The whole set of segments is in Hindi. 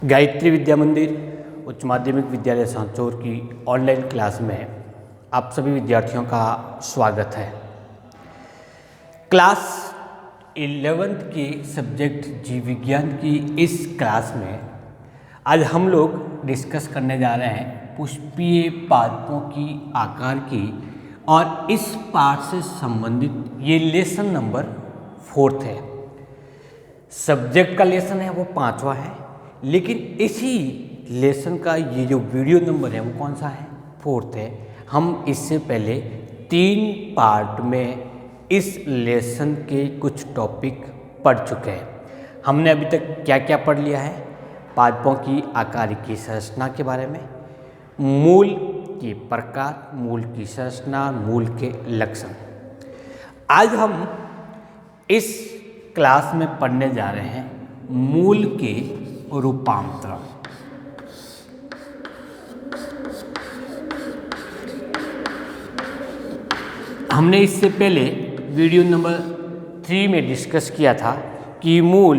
गायत्री विद्या मंदिर उच्च माध्यमिक विद्यालय सांचौर की ऑनलाइन क्लास में आप सभी विद्यार्थियों का स्वागत है। क्लास 11th के सब्जेक्ट जीव विज्ञान की इस क्लास में आज हम लोग डिस्कस करने जा रहे हैं पुष्पीय पादपों की आकार की, और इस पाठ से संबंधित ये लेसन नंबर 4 है। सब्जेक्ट का लेसन है वो 5वां है, लेकिन इसी लेसन का ये जो वीडियो नंबर है वो कौन सा है, 4 है। हम इससे पहले 3 पार्ट में इस लेसन के कुछ टॉपिक पढ़ चुके हैं। हमने अभी तक क्या क्या पढ़ लिया है? पादपों की आकारिकी संरचना के बारे में, मूल के प्रकार, मूल की संरचना, मूल के लक्षण। आज हम इस क्लास में पढ़ने जा रहे हैं मूल के रूपांतरण। हमने इससे पहले वीडियो नंबर 3 में डिस्कस किया था कि मूल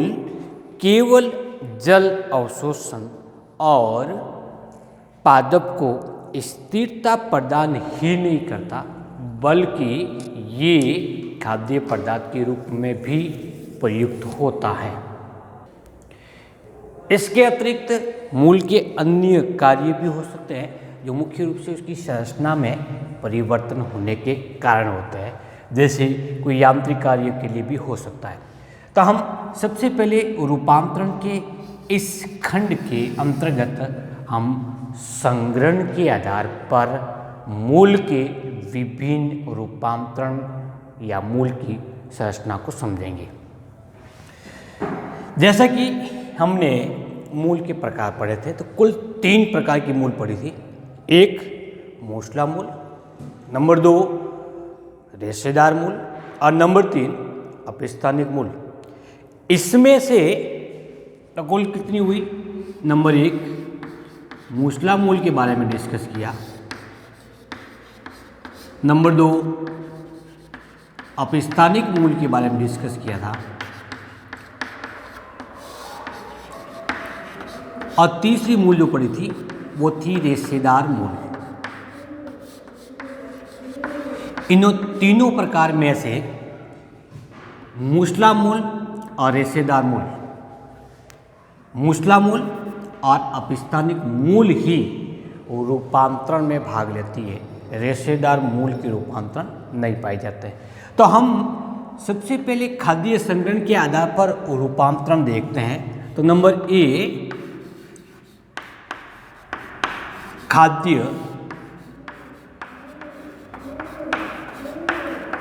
केवल जल अवशोषण और पादप को स्थिरता प्रदान ही नहीं करता, बल्कि ये खाद्य पदार्थ के रूप में भी प्रयुक्त होता है। इसके अतिरिक्त मूल के अन्य कार्य भी हो सकते हैं जो मुख्य रूप से उसकी संरचना में परिवर्तन होने के कारण होते हैं, जैसे कोई यांत्रिक कार्य के लिए भी हो सकता है। तो हम सबसे पहले रूपांतरण के इस खंड के अंतर्गत हम संग्रहण के आधार पर मूल के विभिन्न रूपांतरण या मूल की संरचना को समझेंगे। जैसा कि हमने मूल के प्रकार पढ़े थे, तो कुल 3 प्रकार की मूल पढ़ी थी। एक मूसला मूल, नंबर 2 रेशेदार मूल, और नंबर 3 अपस्थानिक मूल। इसमें से कुल कितनी हुई? नंबर 1 मूसला मूल के बारे में डिस्कस किया, नंबर 2 अपस्थानिक मूल के बारे में डिस्कस किया था, और तीसरी मूल जो पड़ी थी वो थी रेशेदार मूल। इन तीनों प्रकार में से मूसला मूल और रेशेदार मूल, मूसला मूल और अपस्थानिक मूल ही रूपांतरण में भाग लेती है। रेशेदार मूल के रूपांतरण नहीं पाए जाते। तो हम सबसे पहले खाद्य संग्रहण के आधार पर रूपांतरण देखते हैं। तो नंबर ए, खाद्य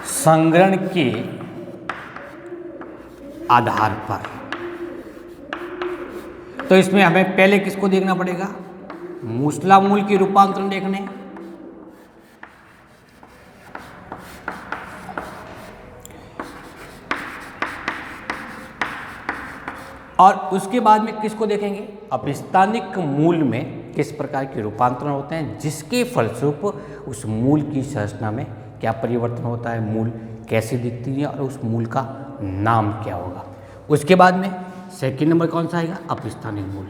संग्रहण के आधार पर। तो इसमें हमें पहले किसको देखना पड़ेगा? मूसला मूल के रूपांतरण देखने। और उसके बाद में किसको देखेंगे? अपस्थानिक मूल में किस प्रकार के रूपांतरण होते हैं, जिसके फलस्वरूप उस मूल की संरचना में क्या परिवर्तन होता है, मूल कैसे दिखती है, और उस मूल का नाम क्या होगा। उसके बाद में सेकंड नंबर कौन सा आएगा? अपस्थानिक मूल।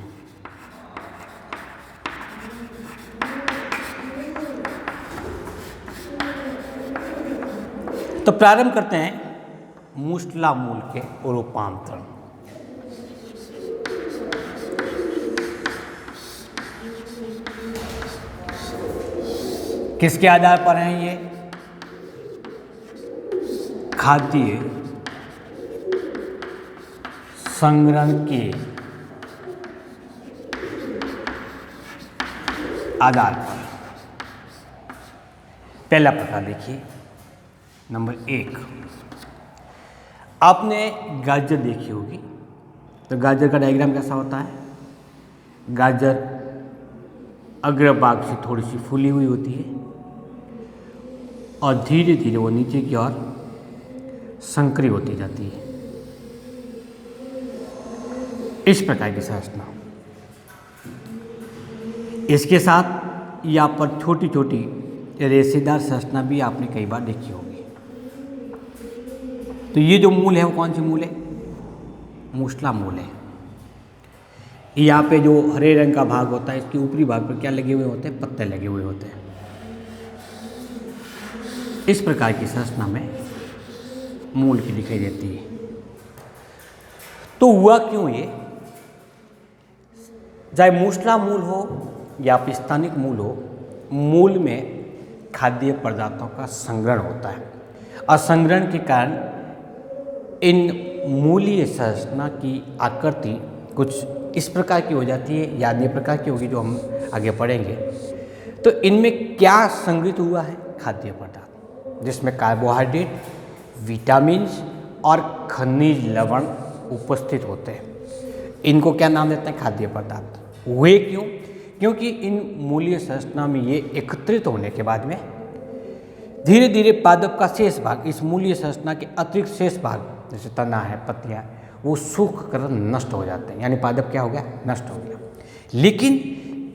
तो प्रारंभ करते हैं मूसला मूल के रूपांतरण। किसके आधार पर हैं ये? खाद्य संग्रहण के आधार पर। पहला प्रकार देखिए, नंबर 1। आपने गाजर देखी होगी। तो गाजर का डायग्राम कैसा होता है? गाजर अग्रभाग से थोड़ी सी फूली हुई होती है और धीरे धीरे वो नीचे की ओर संकरी होती जाती है। इस प्रकार की संरचना। इसके साथ यहाँ पर छोटी छोटी रेशेदार संरचना भी आपने कई बार देखी होगी। तो ये जो मूल है वो कौन सी मूल है? मूसला मूल है। यहाँ पे जो हरे रंग का भाग होता है, इसके ऊपरी भाग पर क्या लगे हुए होते हैं? पत्ते लगे हुए होते हैं। इस प्रकार की संरचना में मूल की दिखाई देती है। तो हुआ क्यों ये? चाहे मूसला मूल हो या स्थानिक मूल हो, मूल में खाद्य पदार्थों का संग्रहण होता है और संग्रहण के कारण इन मूलीय संरचना की आकृति कुछ इस प्रकार की हो जाती है या अन्य प्रकार की होगी, जो हम आगे पढ़ेंगे। तो इनमें क्या संग्रहित हुआ है? खाद्य पदार्थ, जिसमें कार्बोहाइड्रेट, विटामिन्स और खनिज लवण उपस्थित होते हैं। इनको क्या नाम देते हैं? खाद्य पदार्थ। वे क्यों? क्योंकि इन मूलीय संरचना में ये एकत्रित होने के बाद में धीरे धीरे पादप का शेष भाग, इस मूलीय संरचना के अतिरिक्त शेष भाग जैसे तना है, पत्तियां, वो सूख कर नष्ट हो जाते हैं, यानी पादप क्या हो गया? नष्ट हो गया। लेकिन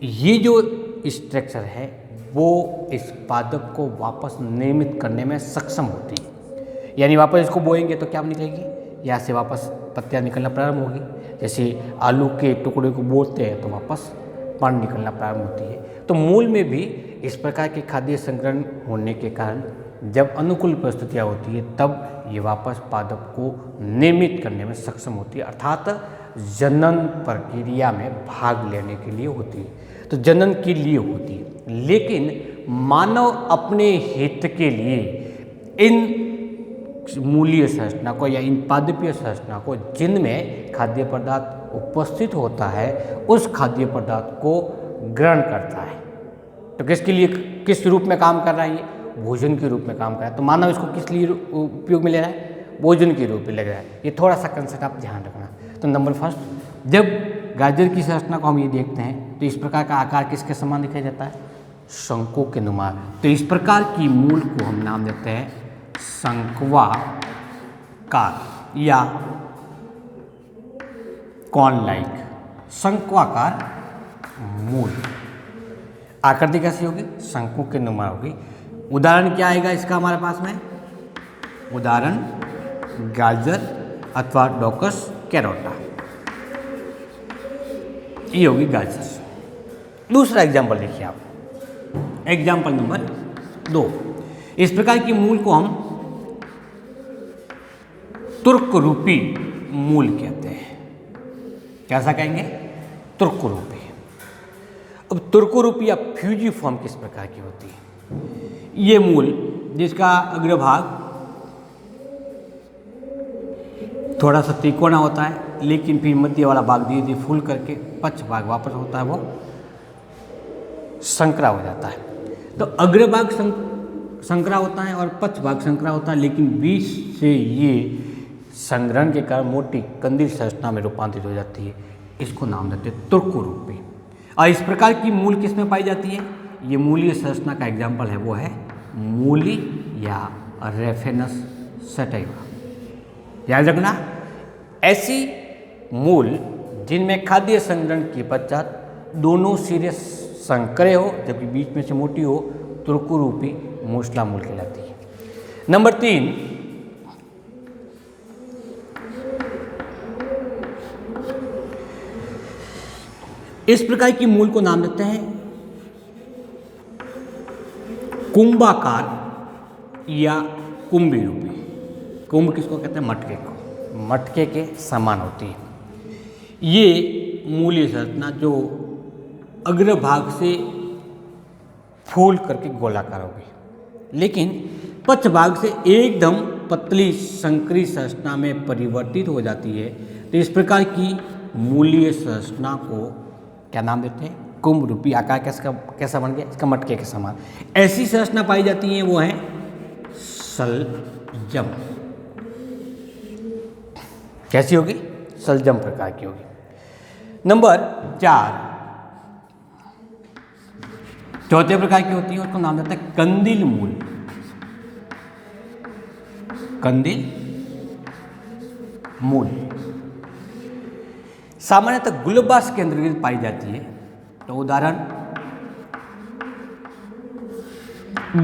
ये जो स्ट्रक्चर है वो इस पादप को वापस निर्मित करने में सक्षम होती है, यानी वापस इसको बोएंगे तो क्या निकलेगी? यहाँ से वापस पत्तियां निकलना प्रारंभ होगी। जैसे आलू के टुकड़े को बोते हैं तो वापस पानी निकलना प्रारंभ होती है। तो मूल में भी इस प्रकार के खाद्य संग्रहण होने के कारण जब अनुकूल परिस्थितियाँ होती है तब ये वापस पादप को निर्मित करने में सक्षम होती है, अर्थात जनन प्रक्रिया में भाग लेने के लिए होती है। तो जनन के लिए होती है, लेकिन मानव अपने हित के लिए इन मूलीय संरचना को या इन पादपीय संरचना को, जिनमें खाद्य पदार्थ उपस्थित होता है, उस खाद्य पदार्थ को ग्रहण करता है। तो किसके लिए, किस रूप में काम कर रहा है? ये भोजन के रूप में काम कर रहा है। तो मानव इसको किस लिए उपयोग में ले रहा है? भोजन के रूप में ले रहा है। ये थोड़ा सा कंसेप्ट आप ध्यान रखना। तो नंबर फर्स्ट, जब गाजर की संरचना को हम ये देखते हैं तो इस प्रकार का आकार किसके समान दिखाई देता है? शंकु के नुमा। तो इस प्रकार की मूल को हम नाम देते हैं शंक्वाकार या कॉर्न लाइक, शंक्वाकार मूल। आकृति कैसी होगी? शंकु के नुमा होगी। उदाहरण क्या आएगा इसका हमारे पास में? उदाहरण गाजर अथवा डोकस कैरोटा, ये होगी गाजर। दूसरा एग्जाम्पल देखिए आप, एग्जाम्पल नंबर 2। इस प्रकार की मूल को हम तुर्क रूपी मूल कहते हैं। कैसा कहेंगे? तुर्क रूपी। अब तुर्क रूपी या फ्यूजिफॉर्म किस प्रकार की होती है? ये मूल जिसका अग्रभाग थोड़ा सा त्रिकोणा होता है, लेकिन फिर मध्य वाला भाग धीरे धीरे फूल करके पक्ष भाग वापस होता है, वो संकरा हो जाता है। तो अग्रभाग संकरा होता है और पक्ष भाग संकरा होता है, लेकिन बीच से ये संग्रहण के कारण मोटी कंदील संरचना में रूपांतरित हो जाती है। इसको नाम देते हैं तुर्क रूपी। और इस प्रकार की मूल किस में पाई जाती है? ये मूलीय संरचना का एग्जाम्पल है, वो है मूली या रेफेनस सटाइवा। याद रखना, ऐसी मूल जिनमें खाद्य संग्रहण के पश्चात दोनों सिरे संकरे हो जबकि बीच में से मोटी हो, तुर्क रूपी मूसला मूल कहलाती है। नंबर 3, इस प्रकार की मूल को नाम देते हैं कुंभाकार या कुंभी रूपी। कुंभ किसको कहते हैं? मटके को। मटके के समान होती है ये मूलीय संरचना, जो अग्रभाग से फूल करके गोलाकार होगी, लेकिन पक्ष भाग से एकदम पतली संकरी संरचना में परिवर्तित हो जाती है। तो इस प्रकार की मूलीय संरचना को क्या नाम देते हैं? कुंभ रूपी। आकार कैसा बन गया? इसका मटके के समान। ऐसी संरचना पाई जाती है वो है सलजम। कैसी होगी? सलजम प्रकार की होगी। नंबर 4, चौथे प्रकार की होती है, उसको नाम देता है कंदील मूल। कंदील मूल सामान्यतः गुलबास के अंतर्गत पाई जाती है। तो उदाहरण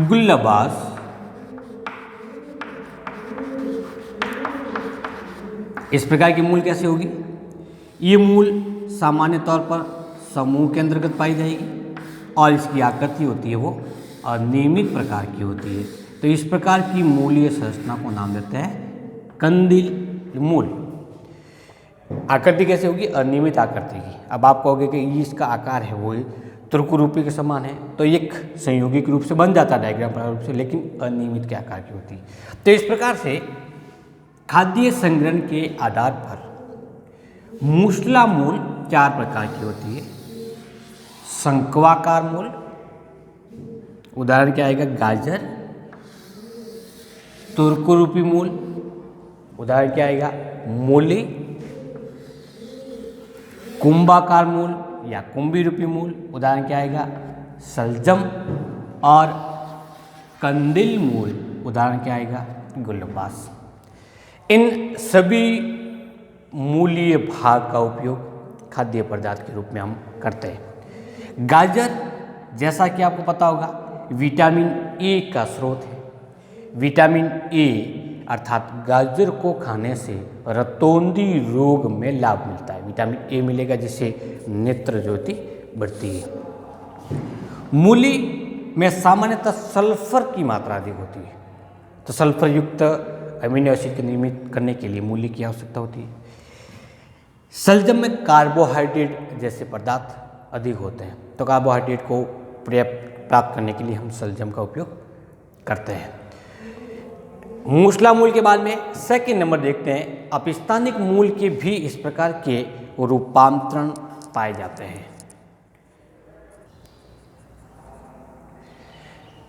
गुलबास, इस प्रकार की मूल कैसे होगी? ये मूल सामान्य तौर पर समूह के अंतर्गत पाई जाएगी और इसकी आकृति होती है वो अनियमित प्रकार की होती है। तो इस प्रकार की मूलीय संरचना को नाम देते हैं कंदिल मूल। आकृति कैसे होगी? अनियमित आकृति की। अब आप कहोगे कि ये इसका आकार है वो त्रिकोणरूपी के समान है, तो एक संयोगिक रूप से बन जाता है डायग्राम प्रारूप से, लेकिन अनियमित के आकार की होती है। तो इस प्रकार से खाद्य संग्रहण के आधार पर मूसला मूल 4 प्रकार की होती है। शंक्वाकार मूल, उदाहरण क्या आएगा? गाजर। तुर्करूपी मूल, उदाहरण क्या आएगा? मूली। कुंभाकार मूल या कुंभी रूपी मूल, उदाहरण क्या आएगा? सलजम। और कंदिल मूल, उदाहरण क्या आएगा? गुलबास। इन सभी मूलीय भाग का उपयोग खाद्य पदार्थ के रूप में हम करते हैं। गाजर, जैसा कि आपको पता होगा, विटामिन ए का स्रोत है। विटामिन ए अर्थात गाजर को खाने से रतौंधी रोग में लाभ मिलता है। विटामिन ए मिलेगा जिससे नेत्र ज्योति बढ़ती है। मूली में सामान्यतः सल्फर की मात्रा अधिक होती है, तो सल्फर युक्त अमीनो एसिड को निर्मित करने के लिए मूली की आवश्यकता होती है। सलजम में कार्बोहाइड्रेट जैसे पदार्थ अधिक होते हैं, तो कार्बोहाइड्रेट को प्राप्त करने के लिए हम सलजम का उपयोग करते हैं। मूसला मूल के बाद में सेकंड नंबर देखते हैं। अपस्थानिक मूल के भी इस प्रकार के रूपांतरण पाए जाते हैं।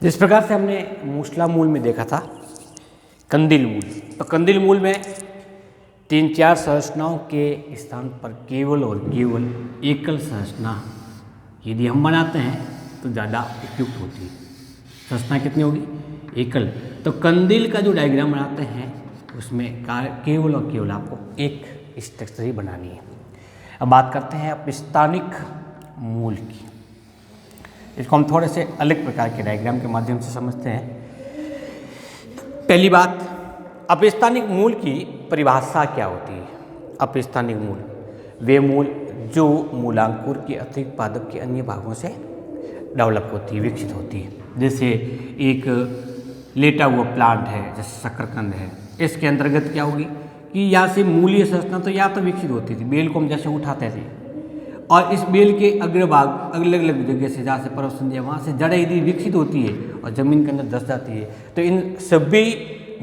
जिस प्रकार से हमने मूसला मूल में देखा था कंदिल मूल, तो कंदिल मूल में 3-4 संरचनाओं के स्थान पर केवल और केवल एकल संरचना यदि हम बनाते हैं तो ज़्यादा उपयुक्त होती है। संरचना कितनी होगी? एकल। तो कंदिल का जो डायग्राम बनाते हैं उसमें केवल और केवल आपको एक स्ट्रक्चर ही बनानी है। अब बात करते हैं अपस्थानिक मूल की। इसको हम थोड़े से अलग प्रकार के डायग्राम के माध्यम से समझते हैं। पहली बात, अपस्थानिक मूल की परिभाषा क्या होती है? अपस्थानिक मूल वे मूल जो मूलांकुर के अतिरिक्त पादप के अन्य भागों से डेवलप होती है, विकसित होती है। जैसे एक लेटा हुआ प्लांट है, जैसे शकरकंद है, इसके अंतर्गत क्या होगी कि यहाँ से मूलीय संरचना तो या तो विकसित होती थी, बेल को हम जैसे उठाते थे और इस बेल के अग्रभाग अलग अलग जगह से जहाँ से पर्वतसंध्या वहाँ से जड़ें यदि विकसित होती है और जमीन के अंदर धस जाती है, तो इन सभी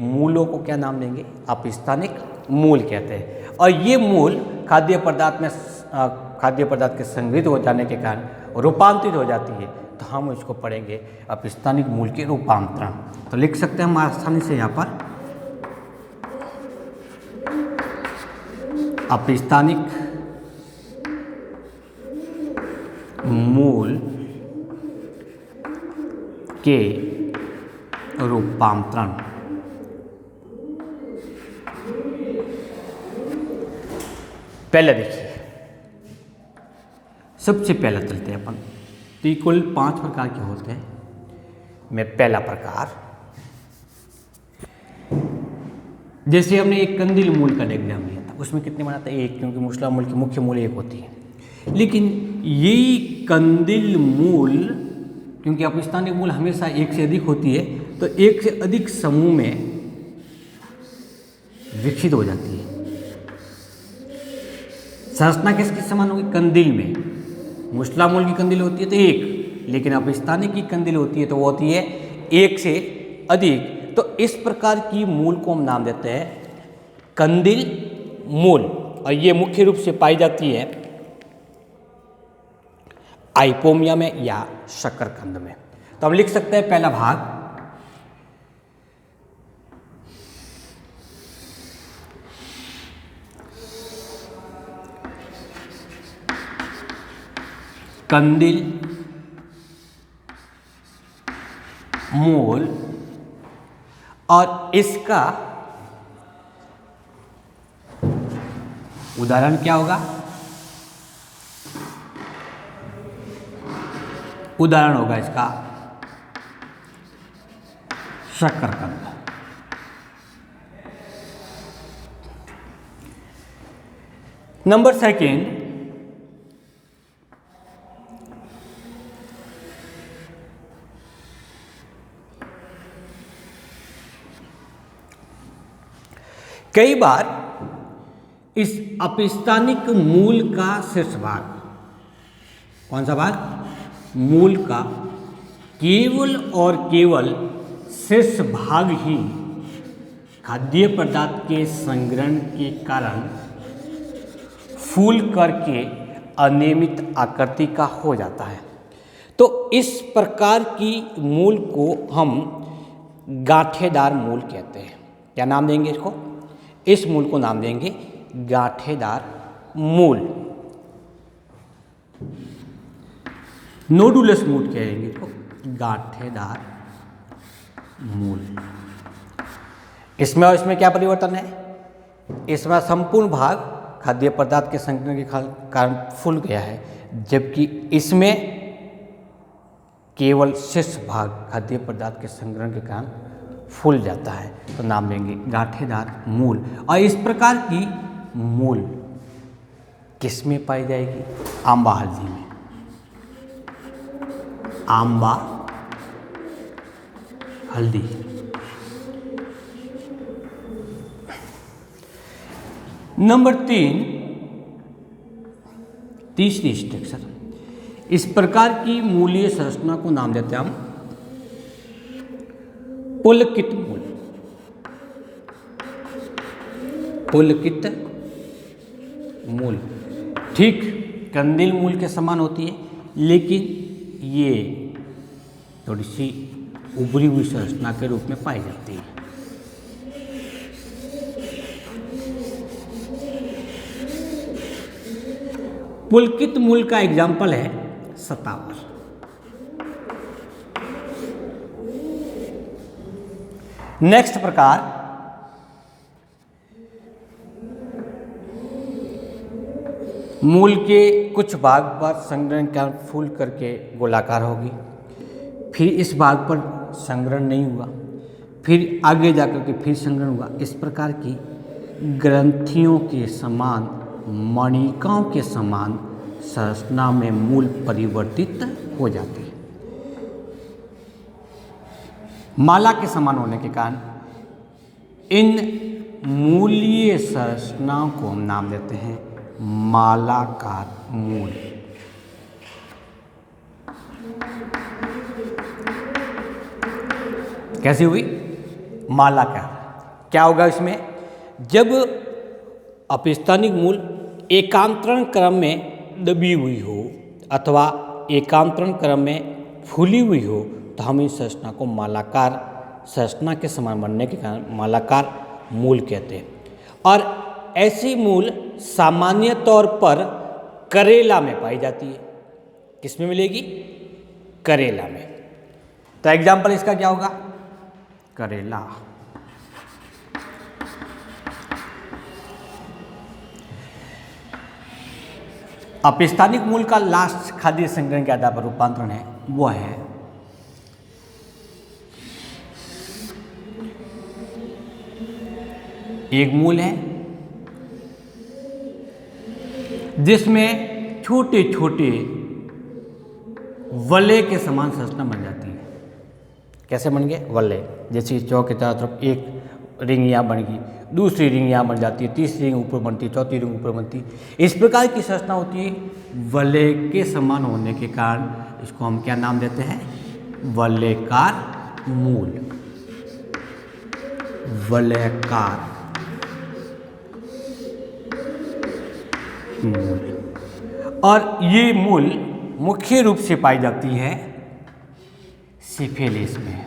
मूलों को क्या नाम देंगे? अपस्थानिक मूल कहते हैं। और ये मूल खाद्य पदार्थ के संग्रहित हो जाने के कारण रूपांतरित हो जाती है, तो हम इसको पढ़ेंगे अपस्थानिक मूल के रूपांतरण। तो लिख सकते हैं हम आसानी से यहाँ पर अपस्थानिक मूल के रूपांतरण। पहले देखिए, सबसे पहला चलते हैं अपन। तो कुल 5 प्रकार के होते हैं। में पहला प्रकार, जैसे हमने एक कंदिल मूल का डायग्राम लिया था, उसमें कितने बनाते हैं? एक, क्योंकि मूसला मूल की मुख्य मूल एक होती है। लेकिन यही कंदिल मूल, क्योंकि अपस्थानिक मूल हमेशा एक से अधिक होती है, तो एक से अधिक समूह में विकसित हो जाती है। संरचना किसके समान होगी? कंदिल में मूसला मूल की कंदिल होती है तो एक, लेकिन अपस्थानिक की कंदिल होती है तो वो होती है एक से अधिक। तो इस प्रकार की मूल को हम नाम देते हैं कंदिल मूल, और ये मुख्य रूप से पाई जाती है आइपोमिया में या शकरकंद में। तो हम लिख सकते हैं पहला भाग कंदिल मूल, और इसका उदाहरण क्या होगा? उदाहरण होगा इसका शकरकंद। नंबर सेकेंड, कई बार इस अपस्थानिक मूल का शीर्ष भाग, कौन सा भाग, मूल का केवल और केवल शीर्ष भाग ही खाद्य पदार्थ के संग्रहण के कारण फूल करके अनियमित आकृति का हो जाता है। तो इस प्रकार की मूल को हम गांठेदार मूल कहते हैं। क्या नाम देंगे इसको? इस मूल को नाम देंगे गांठेदार मूल, नोडुलस मूल कहेंगे इसको, गांठेदार मूल। इसमें और इसमें क्या परिवर्तन है? इसमें संपूर्ण भाग खाद्य पदार्थ के संग्रहण के कारण फूल गया है, जबकि इसमें केवल शीर्ष भाग खाद्य पदार्थ के संग्रहण के कारण फूल जाता है। तो नाम देंगे गांठेदार मूल। और इस प्रकार की मूल किस में पाई जाएगी? आंबा हल्दी में। आंबा हल्दी। नंबर 3, तीसरी स्ट्रक्चर। इस प्रकार की मूलीय संरचना को नाम देते हैं हम पुलकित मूल। पुलकित मूल ठीक कंदील मूल के समान होती है, लेकिन ये थोड़ी सी उभरी हुई संरचना के रूप में पाई जाती है। पुलकित मूल का एग्जाम्पल है सतावर। नेक्स्ट प्रकार मूल के कुछ भाग पर संग्रहण का फूल करके गोलाकार होगी, फिर इस भाग पर संग्रहण नहीं हुआ, फिर आगे जाकर के फिर संग्रहण हुआ। इस प्रकार की ग्रंथियों के समान, मणिकाओं के समान संरचना में मूल परिवर्तित हो जाती है। माला के समान होने के कारण इन मूलीय संरचनाओं को हम नाम देते हैं मालाकार मूल। कैसी हुई? मालाकार। क्या होगा इसमें? जब अपस्थानिक मूल एकांतरण क्रम में दबी हुई हो अथवा एकांतरण क्रम में फूली हुई हो, तो हम इस संरचना को मालाकार संरचना के समान बनने के कारण मालाकार मूल कहते हैं। और ऐसी मूल सामान्य तौर पर करेला में पाई जाती है। किसमें मिलेगी? करेला में। तो एग्जाम्पल इसका क्या होगा? करेला। अपस्थानिक मूल का लास्ट खाद्य संग्रहण के आधार पर रूपांतरण है, वो है एक मूल है जिसमें छोटे छोटे वलय के समान संरचना बन जाती है। कैसे बन गए? वलय। जैसे चौक के चारों तरफ एक रिंग यहाँ बन गई, दूसरी रिंग यहाँ बन जाती है, तीसरी रिंग ऊपर बनती है, चौथी रिंग ऊपर बनती है। इस प्रकार की संरचना होती है। वलय के समान होने के कारण इसको हम क्या नाम देते हैं? वलयकार मूल। वलयकार मूल। और ये मूल मुख्य रूप से पाई जाती है सिफिलिस में।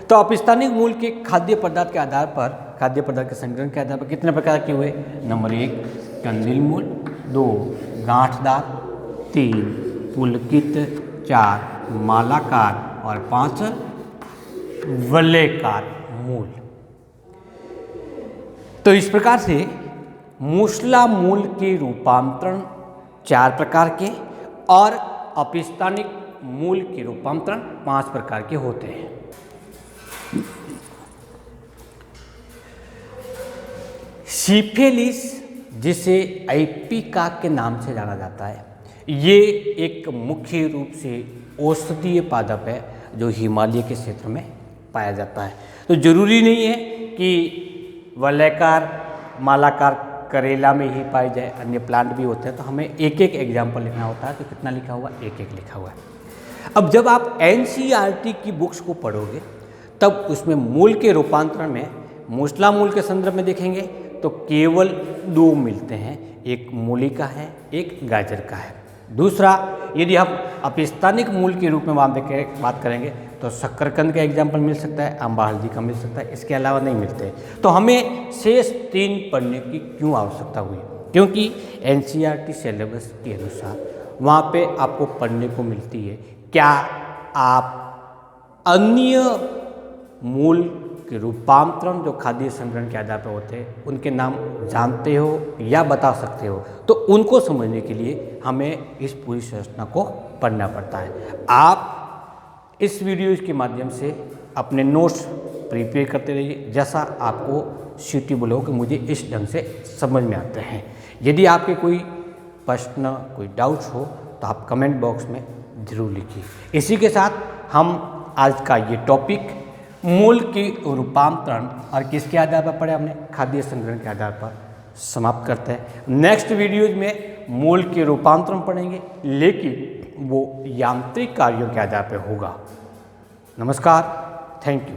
तो अपस्थानिक मूल के खाद्य पदार्थ के आधार पर, खाद्य पदार्थ के संग्रहण के आधार पर कितने प्रकार के हुए? नंबर 1 कंदील मूल, 2 गांठदार, 3 पुलकित, 4 मालाकार और 5 वलयकार मूल। तो इस प्रकार से मूसला मूल के रूपांतरण 4 प्रकार के और अपस्थानिक मूल के रूपांतरण 5 प्रकार के होते हैं। सिफिलिस, जिसे एपिका के नाम से जाना जाता है, ये एक मुख्य रूप से औषधीय पादप है जो हिमालय के क्षेत्र में पाया जाता है। तो जरूरी नहीं है कि वलयाकार मालाकार करेला में ही पाई जाए, अन्य प्लांट भी होते हैं। तो हमें एक एक एग्जाम्पल लिखना होता है। तो कितना लिखा हुआ, एक एक लिखा हुआ है। अब जब आप NCERT की बुक्स को पढ़ोगे तब उसमें मूल के रूपांतरण में मूसला मूल के संदर्भ में देखेंगे तो केवल 2 मिलते हैं, एक मूली का है, एक गाजर का है। दूसरा, यदि हम अपस्थानिक मूल के रूप में बात करेंगे तो शकरकंद का एग्जाम्पल मिल सकता है, अम्बा हल्दी का मिल सकता है, इसके अलावा नहीं मिलते। तो हमें शेष 3 पढ़ने की क्यों आवश्यकता हुई? क्योंकि NCERT सिलेबस के अनुसार वहाँ पे आपको पढ़ने को मिलती है क्या आप अन्य मूल के रूपांतरण जो खाद्य संग्रहण के आधार पर होते हैं उनके नाम जानते हो या बता सकते हो? तो उनको समझने के लिए हमें इस पूरी संरचना को पढ़ना पड़ता है। आप इस वीडियो के माध्यम से अपने नोट्स प्रिपेयर करते रहिए जैसा आपको सूटेबल हो कि मुझे इस ढंग से समझ में आते हैं। यदि आपके कोई प्रश्न, कोई डाउट्स हो तो आप कमेंट बॉक्स में ज़रूर लिखिए। इसी के साथ हम आज का ये टॉपिक मूल के रूपांतरण और किसके आधार पर पढ़े हमने, खाद्य संग्रहण के आधार पर समाप्त करते हैं। नेक्स्ट वीडियोज में मूल के रूपांतरण पढ़ेंगे, लेकिन वो यांत्रिक कार्यों के आधार पर होगा। नमस्कार, थैंक यू।